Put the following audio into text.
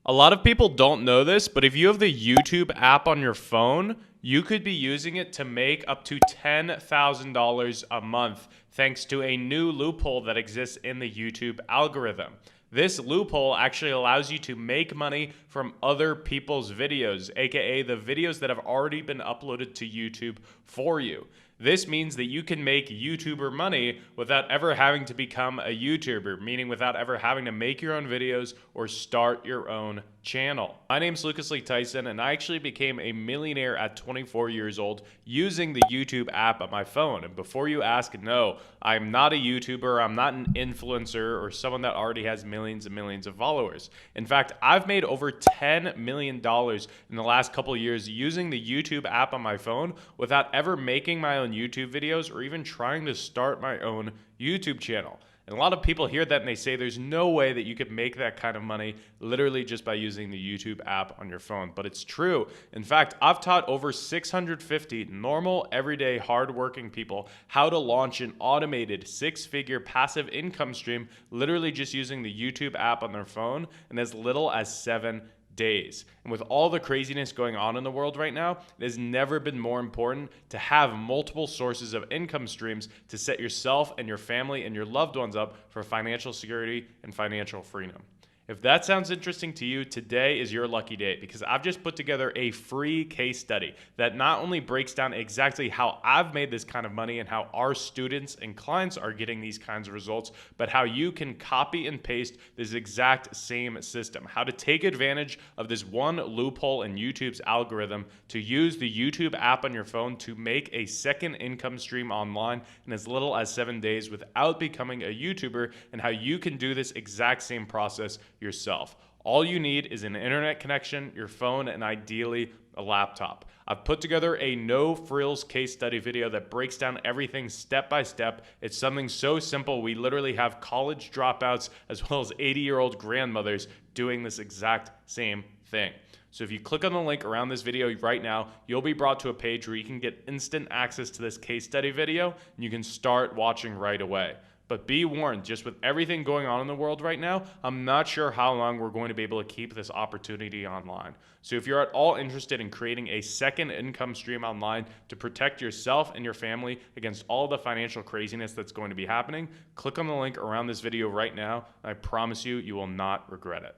A lot of people don't know this, but if you have the YouTube app on your phone, you could be using it to make up to $10,000 a month thanks to a new loophole that exists in the YouTube algorithm. This loophole actually allows you to make money from other people's videos, aka the videos that have already been uploaded to YouTube for you. This means that you can make YouTuber money without ever having to become a YouTuber, meaning without ever having to make your own videos or start your own channel. My name's Lucas Lee Tyson, and I actually became a millionaire at 24 years old using the YouTube app on my phone. And before you ask, no, I'm not a YouTuber, I'm not an influencer or someone that already has millions and millions of followers. In fact, I've made over $10 million in the last couple of years using the YouTube app on my phone without ever making my own YouTube videos or even trying to start my own YouTube channel. And a lot of people hear that and they say there's no way that you could make that kind of money literally just by using the YouTube app on your phone. But it's true. In fact, I've taught over 650 normal, everyday, hardworking people how to launch an automated six-figure passive income stream literally just using the YouTube app on their phone in as little as 7 days. And with all the craziness going on in the world right now, it has never been more important to have multiple sources of income streams to set yourself and your family and your loved ones up for financial security and financial freedom. If that sounds interesting to you, today is your lucky day because I've just put together a free case study that not only breaks down exactly how I've made this kind of money and how our students and clients are getting these kinds of results, but how you can copy and paste this exact same system. How to take advantage of this one loophole in YouTube's algorithm to use the YouTube app on your phone to make a second income stream online in as little as 7 days without becoming a YouTuber, and how you can do this exact same process yourself. All you need is an internet connection, your phone, and ideally a laptop. I've put together a no frills case study video that breaks down everything step by step. It's something so simple, we literally have college dropouts as well as 80-year-old grandmothers doing this exact same thing. So if you click on the link around this video right now, you'll be brought to a page where you can get instant access to this case study video and you can start watching right away. But be warned, just with everything going on in the world right now, I'm not sure how long we're going to be able to keep this opportunity online. So if you're at all interested in creating a second income stream online to protect yourself and your family against all the financial craziness that's going to be happening, click on the link around this video right now. I promise you, you will not regret it.